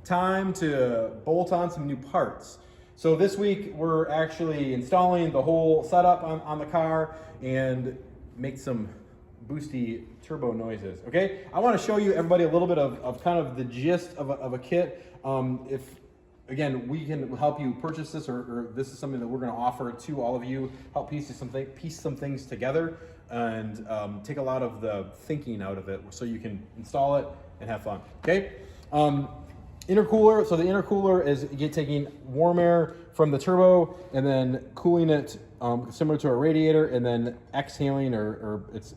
time to bolt on some new parts. So this week we're actually installing the whole setup on the car and make some boosty turbo noises, okay? I want to show you everybody a little bit of kind of the gist of a kit. If, again, we can help you purchase this or this is something that we're going to offer to all of you, help piece some things together and take a lot of the thinking out of it so you can install it and have fun, okay? Intercooler, so the intercooler is taking warm air from the turbo and then cooling it similar to a radiator and then exhaling or it's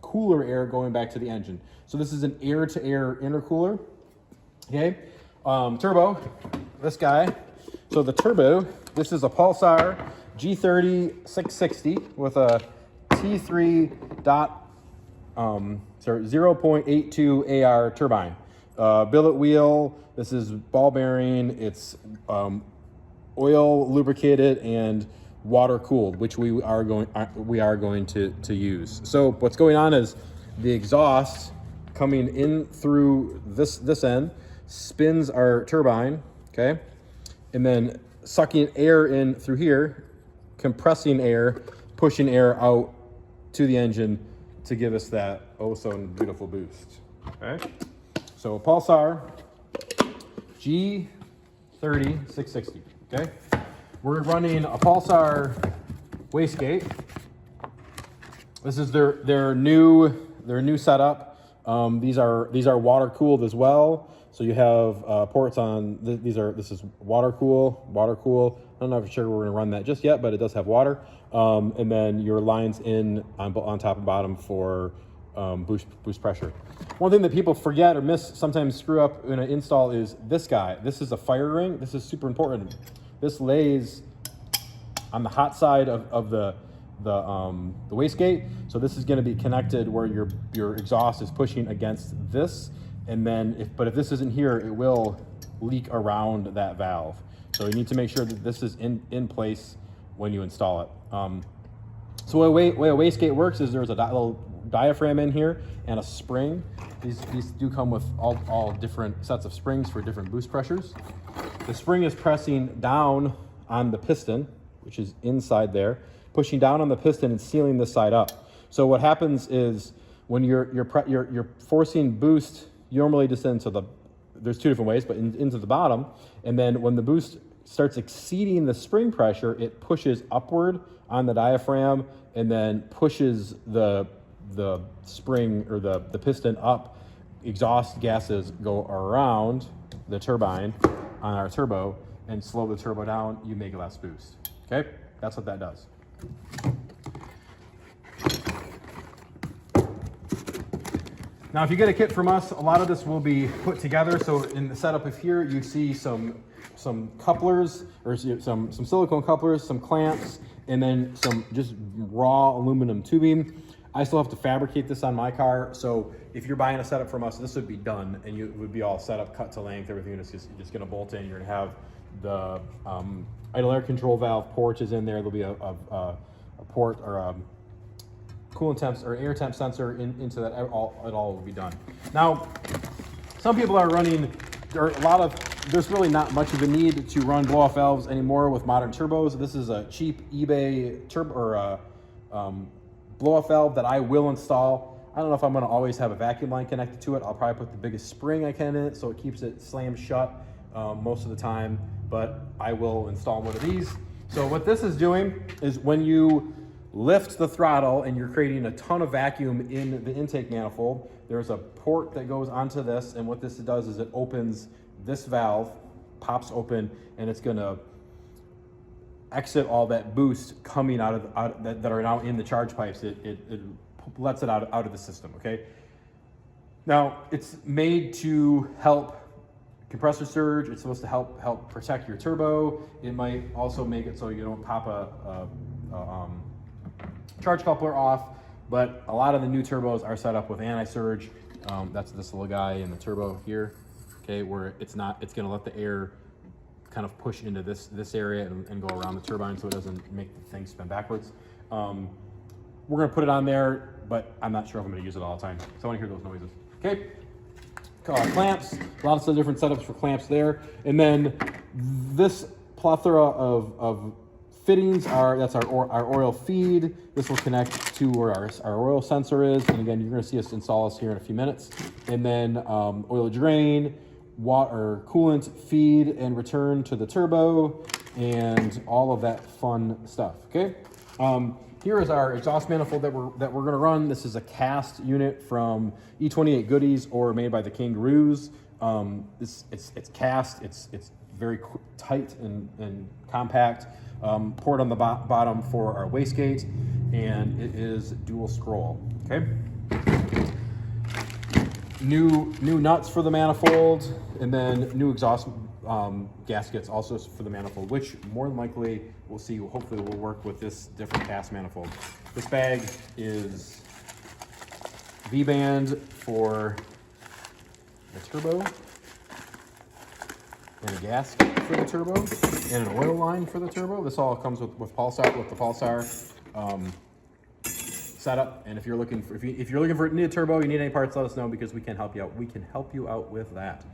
cooler air going back to the engine. So this is an air-to-air intercooler, okay? Turbo, this guy. So the turbo, this is a Pulsar G30 660 with a T3 0.82 AR turbine. Billet wheel, this is ball bearing, it's oil lubricated and water cooled, which we are going to use. So what's going on is the exhaust coming in through this end spins our turbine, okay, and then sucking air in through here, compressing air, pushing air out to the engine to give us that oh so beautiful boost. Okay, so Pulsar G30 660. Okay, we're running a Pulsar wastegate. This is their new setup. These are water cooled as well. So you have ports on this is water cool. I don't know for sure we're going to run that just yet, but it does have water. And then your lines in on top and bottom for boost pressure. One thing that people forget or sometimes screw up in an install is this guy. This is a fire ring. This is super important. This lays on the hot side of the wastegate. So this is going to be connected where your exhaust is pushing against this. And then if this isn't here, it will leak around that valve. So you need to make sure that this is in place when you install it. So the way a wastegate works is there's a little diaphragm in here and a spring. These do come with all different sets of springs for different boost pressures. The spring is pressing down on the piston, which is inside there, pushing down on the piston and sealing this side up. So what happens is when you're forcing boost, you normally just into there's two different ways, but into the bottom, and then when the boost starts exceeding the spring pressure, it pushes upward on the diaphragm and then pushes the spring or the piston up. Exhaust gases go around the turbine on our turbo and slow the turbo down. You make less boost. Okay, that's what that does. Now, if you get a kit from us, a lot of this will be put together. So in the setup of here, you see some couplers or some silicone couplers, some clamps, and then some just raw aluminum tubing. I still have to fabricate this on my car. So if you're buying a setup from us, this would be done and it would be all set up, cut to length, everything. It's just gonna bolt in. You're gonna have the idle air control valve port is in there. There'll be a port or a coolant temps or air temp sensor into that. It all will be done. Now, some people are running, there's really not much of a need to run blow off valves anymore with modern turbos. This is a cheap eBay turbo or blow off valve that I will install. I don't know if I'm going to always have a vacuum line connected to it. I'll probably put the biggest spring I can in it so it keeps it slammed shut most of the time, but I will install one of these. So what this is doing is when you lift the throttle and you're creating a ton of vacuum in the intake manifold, there's a port that goes onto this, and what this does is it opens this valve, pops open, and it's gonna exit all that boost coming out of that are now in the charge pipes. It lets it out of the system, okay? Now, it's made to help compressor surge. It's supposed to help protect your turbo. It might also make it so you don't pop a charge coupler off, but a lot of the new turbos are set up with anti-surge. That's this little guy in the turbo here, okay, where it's gonna let the air kind of push into this area and go around the turbine so it doesn't make the thing spin backwards. We're gonna put it on there, but I'm not sure if I'm gonna use it all the time. So I wanna hear those noises. Okay, clamps, lots of different setups for clamps there. And then this plethora of fittings that's our oil feed. This will connect to where our oil sensor is. And again, you're gonna see us install this here in a few minutes. And then oil drain, water, coolant, feed and return to the turbo, and all of that fun stuff, okay? Here is our exhaust manifold that we're gonna run. This is a cast unit from E28 Goodies or made by the Kangaroos. It's cast, it's very tight and compact. Port on the bottom for our wastegate, and it is dual scroll, okay? New nuts for the manifold, and then new exhaust gaskets also for the manifold, which more than likely we'll see, hopefully will work with this different cast manifold. This bag is V-band for the turbo, and a gasket for the turbo, and an oil line for the turbo. This all comes with the Pulsar setup. And if you're looking for need a turbo, you need any parts, let us know because we can help you out. We can help you out with that.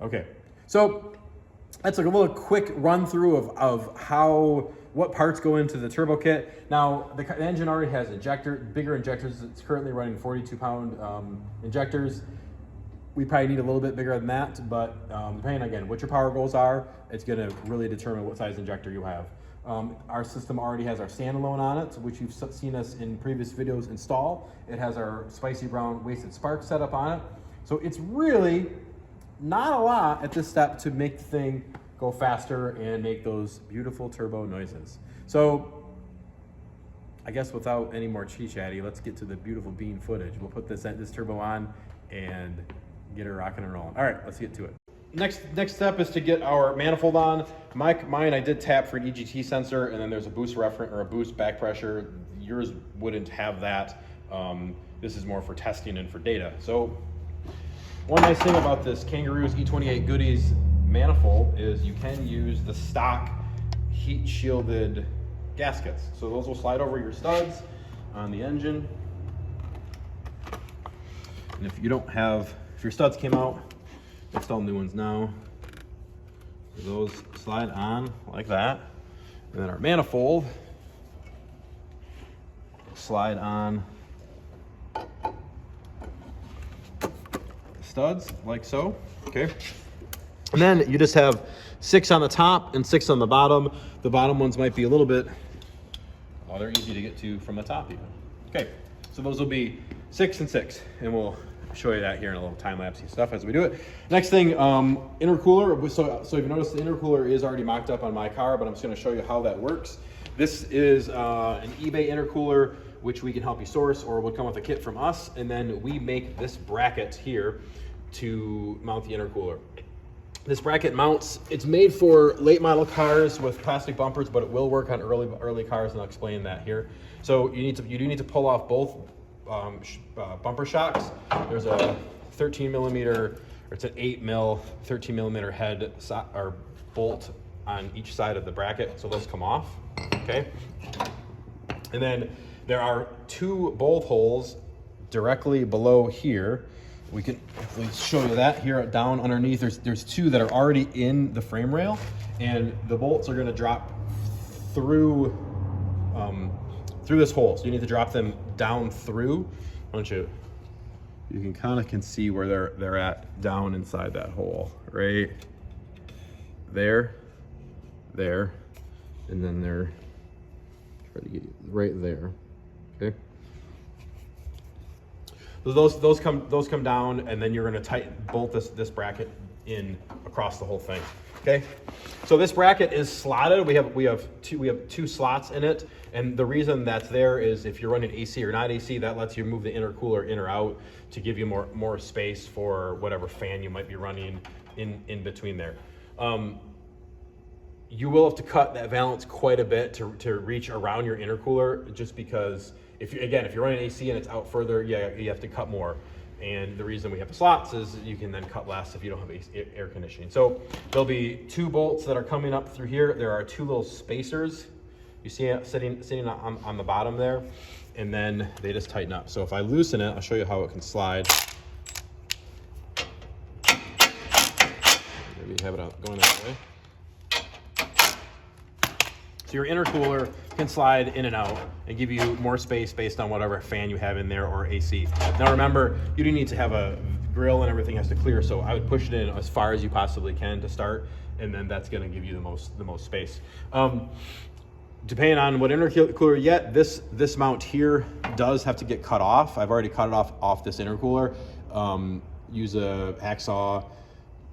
Okay, so that's like a little quick run through of what parts go into the turbo kit. Now the engine already has bigger injectors. It's currently running 42-pound injectors. We probably need a little bit bigger than that, but depending again what your power goals are, it's going to really determine what size injector you have. Our system already has our standalone on it, which you've seen us in previous videos install. It has our spicy brown wasted spark setup on it. So it's really not a lot at this step to make the thing go faster and make those beautiful turbo noises. So I guess without any more chit-chatty, let's get to the beautiful bean footage. We'll put this turbo on and get her rocking and rolling. All right, let's get to it. Next step is to get our manifold on. Mine I did tap for an EGT sensor, and then there's a boost reference or a boost back pressure. Yours wouldn't have that. This is more for testing and for data. So one nice thing about this Kangaroos E28 Goodies manifold is you can use the stock heat shielded gaskets. So those will slide over your studs on the engine. And if your studs came out, install new ones now. Those slide on like that. And then our manifold will slide on the studs like so, okay? And then you just have 6 on the top and 6 on the bottom. The bottom ones might be a little bit, they're easy to get to from the top even. Okay, so those will be 6 and 6, and we'll show you that here in a little time-lapse stuff as we do it. Next thing, intercooler. So if you notice, the intercooler is already mocked up on my car, but I'm just gonna show you how that works. This is an eBay intercooler, which we can help you source, or would come with a kit from us, and then we make this bracket here to mount the intercooler. This bracket mounts, it's made for late model cars with plastic bumpers, but it will work on early cars, and I'll explain that here. So you do need to pull off both bumper shocks. There's a 13 millimeter, or it's an 8 mil, 13 millimeter head or bolt on each side of the bracket, so those come off, okay? And then there are 2 bolt holes directly below here. We can show you that here down underneath. There's 2 that are already in the frame rail, and the bolts are going to drop through this hole. So you need to drop them down through. Why don't you can see where they're at down inside that hole, right there, and then they're try to get right there. Okay. So those come down, and then you're going to bolt this bracket in across the whole thing. Okay, so this bracket is slotted. We have 2 slots in it, and the reason that's there is if you're running AC or not AC, that lets you move the intercooler in or out to give you more space for whatever fan you might be running in between there. You will have to cut that valance quite a bit to reach around your intercooler, just because if you're running AC and it's out further, you have to cut more. And the reason we have the slots is you can then cut less if you don't have air conditioning. So there'll be 2 bolts that are coming up through here. There are 2 little spacers you see it sitting on the bottom there. and then they just tighten up. So if I loosen it, I'll show you how it can slide. Maybe have it going that way. So your intercooler can slide in and out and give you more space based on whatever fan you have in there or AC. Now remember, you do need to have a grill and everything has to clear, so I would push it in as far as you possibly can to start, and then that's gonna give you the most space. Depending on what intercooler you get, this mount here does have to get cut off. I've already cut it off this intercooler. Use a hacksaw,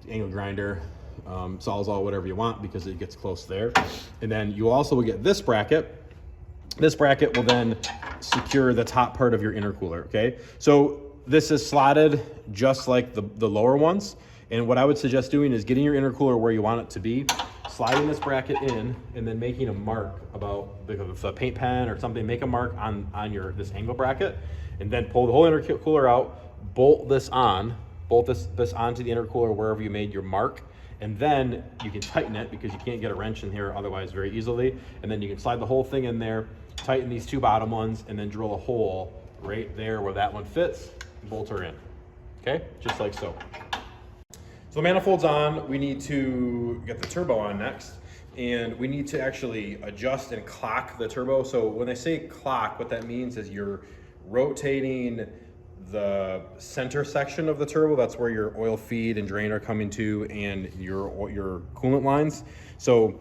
angle grinder, Sawzall, whatever you want, because it gets close there. And then you also will get this bracket. This bracket will then secure the top part of your intercooler, okay? So this is slotted just like the lower ones. And what I would suggest doing is getting your intercooler where you want it to be, sliding this bracket in, and then making a mark about, with a paint pen or something, make a mark on this angle bracket, and then pull the whole intercooler out, bolt this onto the intercooler wherever you made your mark, and then you can tighten it because you can't get a wrench in here otherwise very easily. And then you can slide the whole thing in there, tighten these two bottom ones, and then drill a hole right there where that one fits, bolt her in. Okay, just like so. So the manifold's on, we need to get the turbo on next, and we need to actually adjust and clock the turbo. So when I say clock, what that means is you're rotating the center section of the turbo. That's where your oil feed and drain are coming to, and your coolant lines. So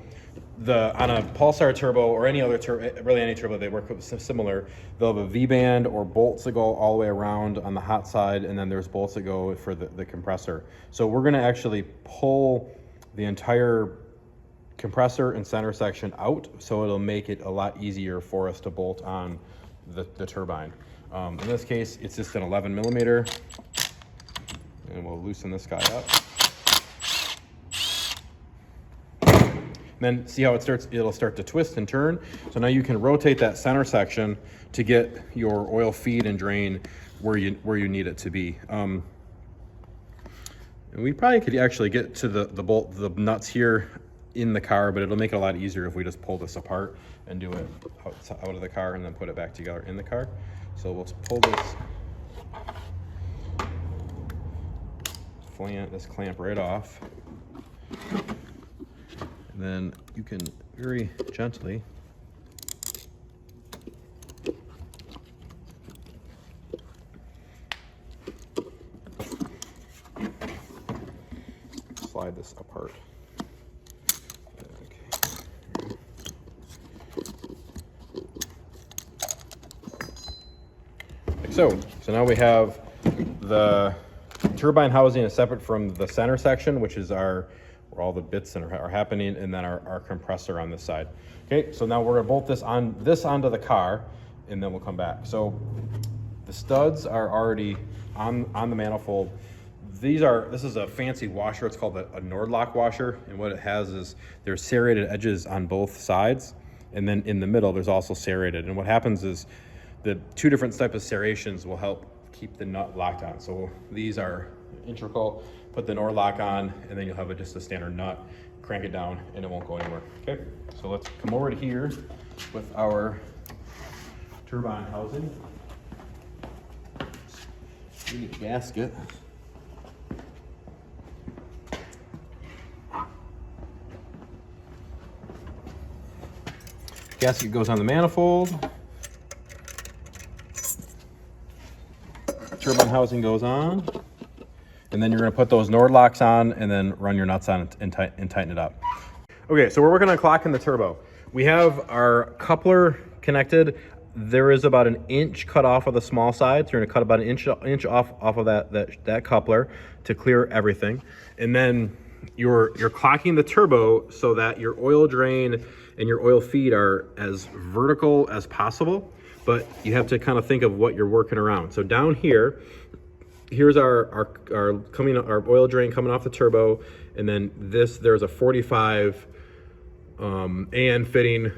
on a Pulsar turbo or any other turbo, really any turbo, they work similar. They'll have a V-band or bolts that go all the way around on the hot side, and then there's bolts that go for the compressor. So we're gonna actually pull the entire compressor and center section out, so it'll make it a lot easier for us to bolt on the turbine. In this case, it's just an 11 millimeter, and we'll loosen this guy up. Then see how it'll start to twist and turn. So now you can rotate that center section to get your oil feed and drain where you need it to be. And we probably could actually get to the nuts here in the car, but it'll make it a lot easier if we just pull this apart and do it out of the car and then put it back together in the car. So we'll pull this clamp right off. And then you can very gently slide this apart. Okay. Like so. So now we have the turbine housing is separate from the center section, which is where all the bits are happening, and then our compressor on this side. Okay, so now we're gonna bolt this onto the car, and then we'll come back. So the studs are already on the manifold. This is a fancy washer. It's called a Nordlock washer, and what it has is there's serrated edges on both sides, and then in the middle there's also serrated. And what happens is the two different types of serrations will help keep the nut locked on. So these are integral. Put the Nordlock on, and then you'll have just a standard nut. Crank it down, and it won't go anywhere. Okay, so let's come over to here with our turbine housing. We need a gasket. Gasket goes on the manifold. Turbine housing goes on. And then you're gonna put those Nordlocks on and then run your nuts on it and tighten it up. Okay, so we're working on clocking the turbo. We have our coupler connected. There is about an inch cut off of the small side. So you're gonna cut about an inch off of that coupler to clear everything. And then you're clocking the turbo so that your oil drain and your oil feed are as vertical as possible, but you have to kind of think of what you're working around. So down here, here's our oil drain coming off the turbo, and then there's a 45 AN fitting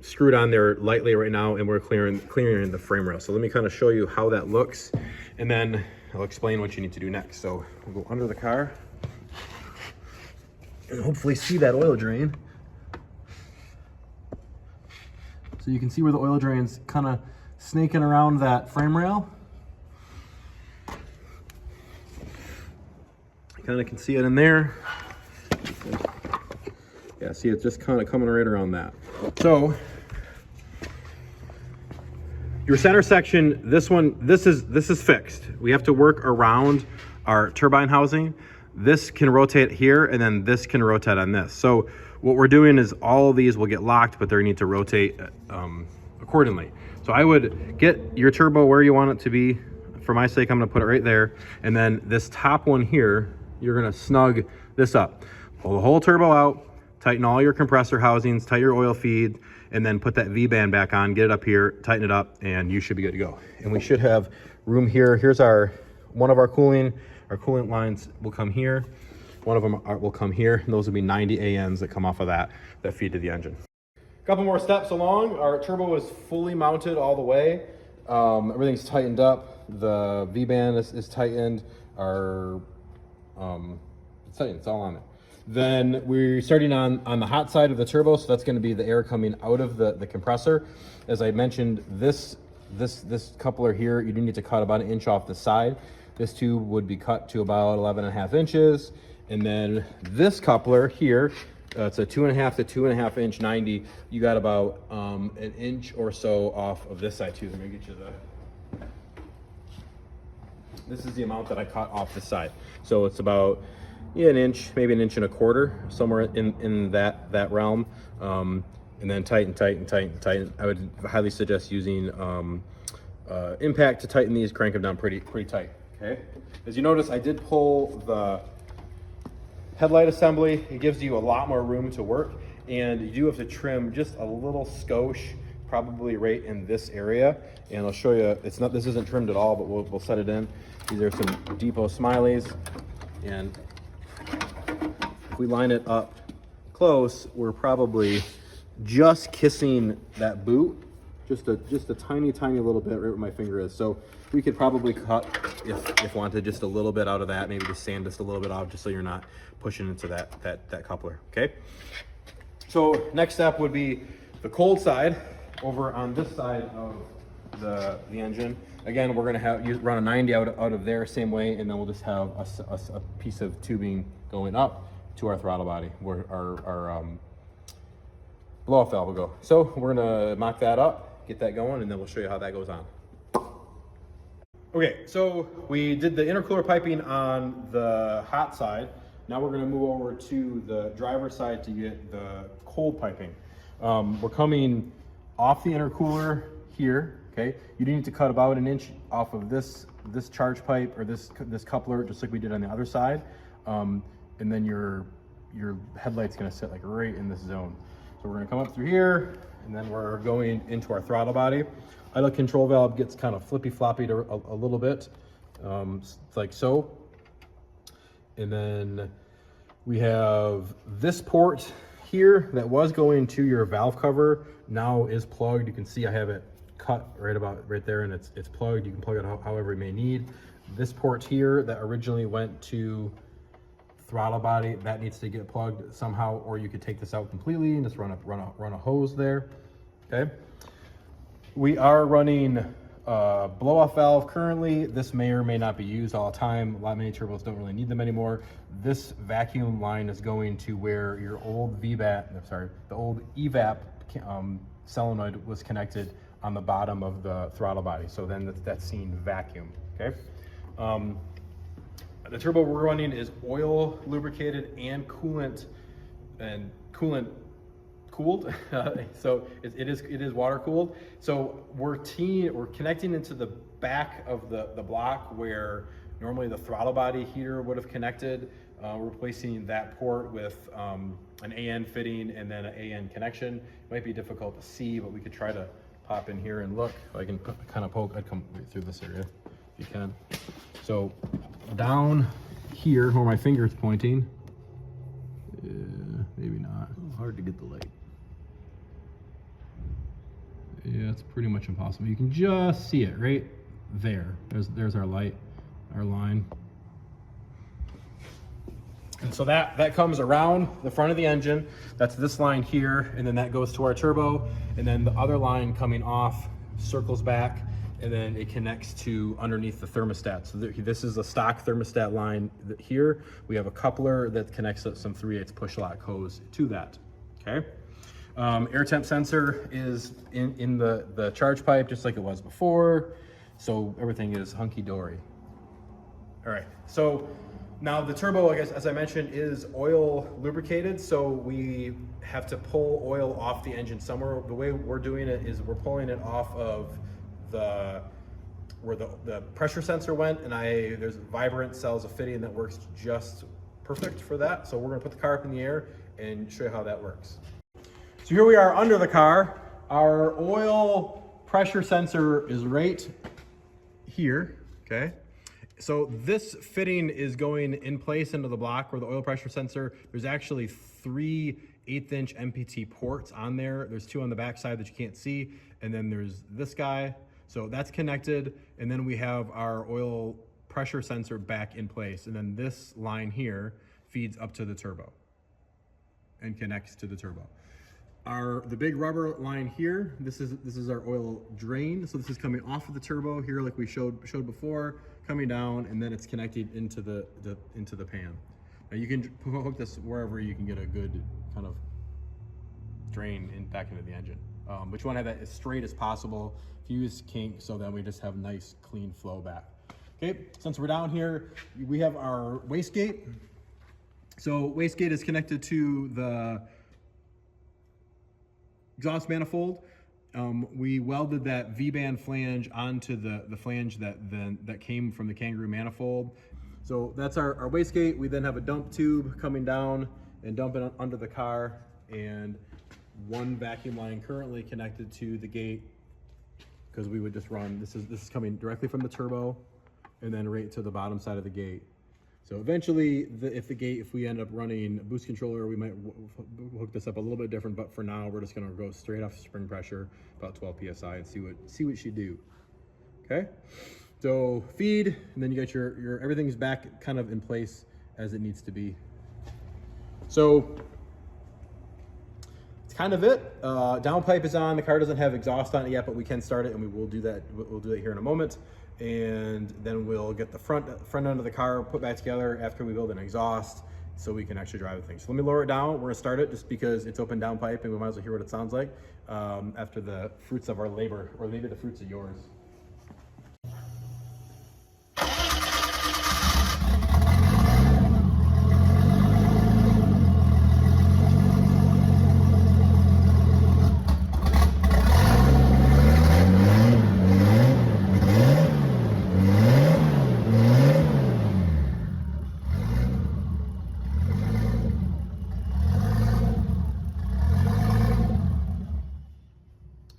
screwed on there lightly right now, and we're clearing the frame rail. So let me kind of show you how that looks, and then I'll explain what you need to do next. So we'll go under the car and hopefully see that oil drain. So you can see where the oil drain's kind of snaking around that frame rail. You kind of can see it in there. Yeah, see, it's just kind of coming right around that. So your center section, this is fixed. We have to work around our turbine housing. This can rotate here, and then this can rotate on this. So what we're doing is all of these will get locked, but they need to rotate accordingly. So I would get your turbo where you want it to be. For my sake, I'm gonna put it right there. And then this top one here, you're gonna snug this up. Pull the whole turbo out, tighten all your compressor housings, tighten your oil feed, and then put that V-band back on, get it up here, tighten it up, and you should be good to go. And we should have room here. Here's one of our coolant lines will come here. One of them will come here, and those will be 90 ANs that come off of that feed to the engine. A couple more steps along. Our turbo is fully mounted all the way. Everything's tightened up. The V-band is tightened. It's tightened, it's all on it. Then we're starting on the hot side of the turbo, so that's going to be the air coming out of the compressor. As I mentioned, this coupler here, you do need to cut about 1 inch off the side. This tube would be cut to about 11.5 inches. And then this coupler here, it's a 2.5 to 2.5 inch 90. You got about 1 inch or so off of this side too. Let me get you this is the amount that I cut off this side. So it's about 1 inch, maybe 1.25 inches, somewhere in that realm. And then tighten. I would highly suggest using impact to tighten these, crank them down pretty tight, okay? As you notice, I did pull the headlight assembly. It gives you a lot more room to work, and you do have to trim just a little skosh, probably right in this area. And I'll show you, this isn't trimmed at all, but we'll set it in. These are some Depot Smileys, and if we line it up close, we're probably just kissing that boot, just a tiny little bit right where my finger is. So we could probably cut, if wanted, just a little bit out of that, maybe just sand just a little bit off, just so you're not pushing into that coupler, okay? So next step would be the cold side. Over on this side of the engine, again, we're gonna run a 90 out of there, same way, and then we'll just have a piece of tubing going up to our throttle body where our blow-off valve will go. So we're gonna mock that up, get that going, and then we'll show you how that goes on. Okay, so we did the intercooler piping on the hot side. Now we're gonna move over to the driver's side to get the cold piping. We're coming off the intercooler here, okay? You do need to cut about 1 inch off of this charge pipe, or this coupler, just like we did on the other side. And then your headlight's gonna sit like right in this zone. So we're gonna come up through here, and then we're going into our throttle body. Idle control valve gets kind of flippy-floppy a little bit, like so. And then we have this port here that was going to your valve cover, now is plugged. You can see I have it cut right there, and it's plugged. You can plug it however you may need. This port here that originally went to throttle body, that needs to get plugged somehow, or you could take this out completely and just run a hose there, okay? We are running a blow-off valve currently. This may or may not be used all the time. Many turbos don't really need them anymore. This vacuum line is going to where your old the old evap solenoid was connected on the bottom of the throttle body. So then that's seen vacuum, okay? The turbo we're running is oil lubricated and coolant cooled. So it is water cooled. So we're connecting into the back of the block where normally the throttle body heater would have connected. We're replacing that port with an AN fitting and then an AN connection. It might be difficult to see, but we could try to pop in here and look. I can kind of poke. I'd come right through this area if you can. So down here where my finger is pointing, maybe not. Hard to get the light. Yeah, it's pretty much impossible. You can just see it right there. There's our light, our line. And so that comes around the front of the engine. That's this line here, and then that goes to our turbo, and then the other line coming off circles back, and then it connects to underneath the thermostat. So this is a stock thermostat line here. We have a coupler that connects some 3/8 push lock hose to that, okay? Air temp sensor is in the charge pipe, just like it was before. So everything is hunky-dory. All right, so now the turbo, I guess, as I mentioned, is oil lubricated. So we have to pull oil off the engine somewhere. The way we're doing it is we're pulling it off of where the pressure sensor went, and there's Vibrant sells a fitting that works just perfect for that. So we're gonna put the car up in the air and show you how that works. So here we are under the car. Our oil pressure sensor is right here, okay? So this fitting is going in place into the block where the oil pressure sensor, there's actually 3 1/8" MPT ports on there. There's 2 on the back side that you can't see. And then there's this guy. So that's connected. And then we have our oil pressure sensor back in place. And then this line here feeds up to the turbo and connects to the turbo. The big rubber line here, this is our oil drain. So this is coming off of the turbo here, like we showed before, coming down, and then it's connected into the pan. Now you can hook this wherever you can get a good kind of drain back into the engine. But you want to have that as straight as possible. Fuse kink, so then we just have nice clean flow back. Okay, since we're down here, we have our wastegate. So wastegate is connected to the exhaust manifold. We welded that V-band flange onto the flange that came from the Kangaroo manifold. So that's our wastegate. We then have a dump tube coming down and dumping it under the car, and one vacuum line currently connected to the gate, because we would just run, this is coming directly from the turbo and then right to the bottom side of the gate. So eventually, if we end up running a boost controller, we might hook this up a little bit different, but for now, we're just gonna go straight off spring pressure, about 12 PSI, and see what you do, okay? So feed, and then you got your everything's back kind of in place as it needs to be. So it's kind of it. Downpipe is on. The car doesn't have exhaust on it yet, but we can start it, and we will do that. We'll do that here in a moment. And then we'll get the front end of the car put back together after we build an exhaust, so we can actually drive the thing. So let me lower it down. We're gonna start it just because it's open downpipe, and we might as well hear what it sounds like after the fruits of our labor, or maybe the fruits of yours.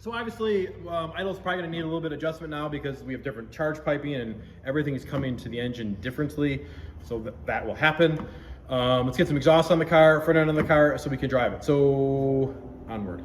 So obviously, idle's probably gonna need a little bit of adjustment now because we have different charge piping and everything is coming to the engine differently. So that will happen. Let's get some exhaust on the car, front end on the car, so we can drive it. So onward.